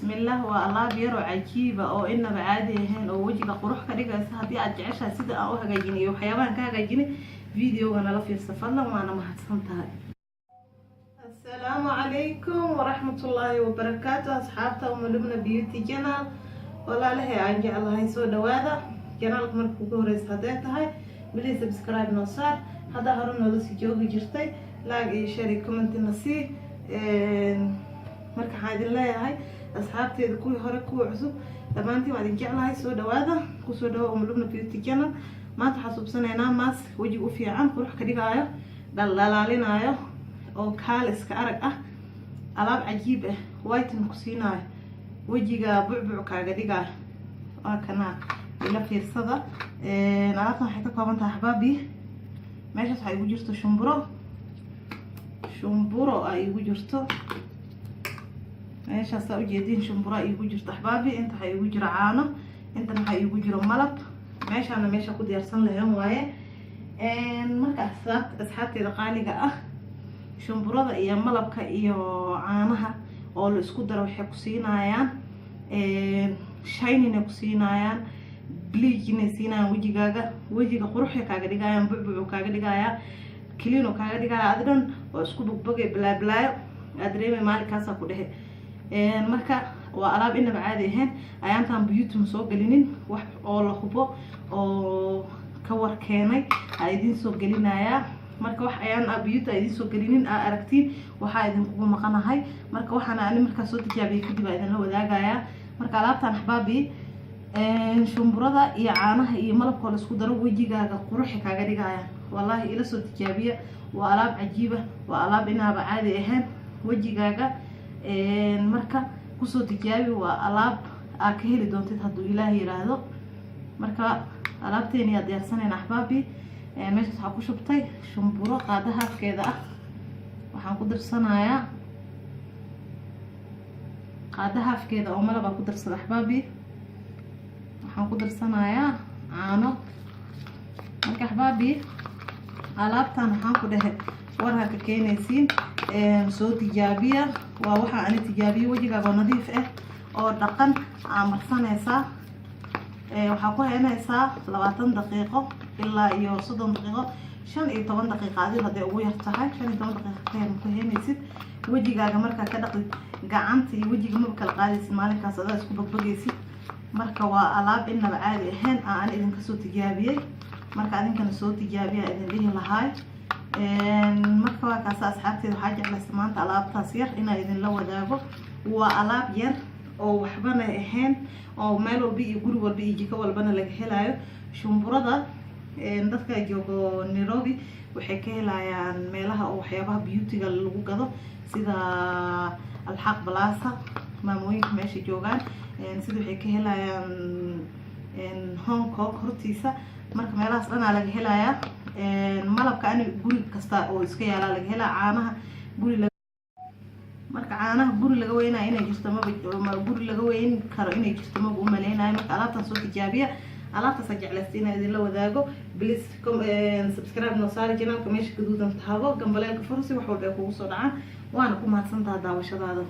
بسم الله والله بيرو عجيبة أو إنه بعادي هين أو وجهك قروح كريجة هدي أرجعشها سيد أو هجيني وحيوان كهجيني فيديو وأنا لا في السفر وأنا ما هتصنتها. السلام عليكم ورحمة الله وبركاته أصحابته وملبنا بيوتي جنال ولا له أرجع الله يسود هذا جنالك مركو كورس هديتها هاي بلي سبسكرايب نصار هذا هرون ولسي جوجي جرتي لاقي شارك كومنت نصي marka xaadin leeyahay asxaabteeda kuwii hore kuwa cusub dhammaantii waa idin jeclahay soo dhawaada ku soo dhawo umlubna beauty channel maanta xasuubsanaynaa maas wajiga u fiican qurux ka dhigaayo dhalaalinayo oo kaaliska arag ah alaab cajiib ah whiten ku siinayo wajiga bucbuc kaaga dhigaayo waa kana ila fiirsada alaabtan waxay ka kooban tahay xabaabi meeshaas waxay ugu jirto shumburo ay ugu jirto meesha saa u jeedin shumbura igu jirto xabaabi inta waxay igu jira caano inta waxay igu jiro malab meeshana meesha ku diyaarsan lahayn waaye marka asxaabteeda qaaliga ah shumburada iyo malabka iyo caanaha oo la isku daro waxay ku siinayaan shine ku siinayaan bleach inay siinayaan wajiga quruxda kaaga dhigayaan bucbuc kaaga dhigayaan clean kaaga dhigayaan adigan oo isku bugbagay blaablaayo adreeme maalinkaas ku dhahay marka waa alaab inaba caadi ahayn ayaantan beauty ma soo galinin wax oo la hubo oo ka warkeenay ay idin soo gelinaya marka wax ayaan beauty ay idin soo gelinin aragtiin waxa idin kugu maqanahay marka waxana ani marka soo tijaabiyay kadib idin la wadaagaya marka alaabtan xabaabi shumburada iyo caanaha iyo malabka la isku daro wajigaaga qurux kaaga dhigaya wallahi ila soo tijaabiya waa alaab cajiiba waa alaab inaba caadi ahayn wajigaaga marka kusoo tijaabi waa alaab aa ka heli doontid hadduu ilaahay yiraahdo marka alaabteeni aad diyaarsanayna xabaabi meesha waxaa ku shubtay shumburo qaada haafkeeda ah waxaan ku darsanayaa qaada haafkeeda oo malab aan ku darsada xabaabi waxaan ku darsanayaa caano marka xabaabi alaabtan waxaan ku dhahay warha ka keenaysiin soo tijaabiya waa waxa aan tijaabiyo wajigaaga nadiif ah oo dhaqan aan marsanaysaa waxa ku haynaysaa 20 daqiiqo ilaa iyo 30 daqiiqo 15 daqiiqo hadii haday ugu yar tahay 15 daqiiqo ka yar ku haynaysid wajigaaga marka ka dhaqid gacanta iyo wajiga ma kala qaadaysid maalinkaas aad isku bagbagaysid marka waa alaab inaba caadi ahayn aan idin ka soo tijaabiyay marka adinkana soo tijaabiya idin dhihi lahaay marka waa kaas asxaabteeda waxa jeclaysa maanta alaabtaas yar inay idin la wadaago waa alaab yar oo waxbana ahayn oo meel walba iyo guri walba iyo jiko walbana laga helayo shumburada dadka joogo Nairobi waxay ka helayaan meelaha oo waxyaabaha beauty-ga lagu gado sida alxaq balaasa maamooyinka meesha joogaan sida waxay ka helayaan Hong Kong hortiisa marka meelahaas dhan laga helayaa malabka ani guri kasta oo iska yaala laga helaa caanaha guri marka caanaha guri laga weynaa inay jirto ma guri laga weyn karo inay jirto ma u maleynaayo marka alaabtan soo tijaabiya alaabtaas jeclaysiina idin la wadaago please subscribe no saar channelka meesha gaduudan taabo gambaleelka fursi wax walba kugu soo dhacaan waana ku mahadsantahay daawashadaada